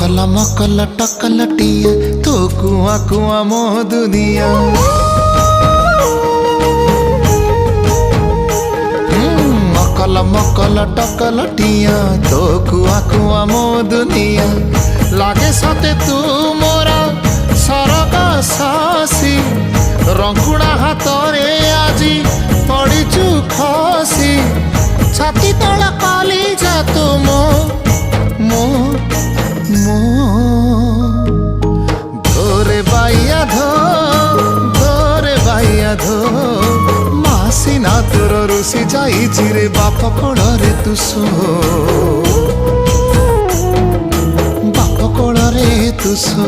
मकल टकलटिया तो कुआ कुआ मो दुनिया। मकल टकलटिया तो कुआ कुआ मो दुनिया। लागे सते तू मोरा सरग सासी रंकुड़ा हाथरे आजी पड़ीचु खसी। छाती तला काली जा तो मो मो मो धोरे बाइया धो मासी ना तोर रुसी जाई रे बाप कोड़े तू सो बाप कोड़े तू सो।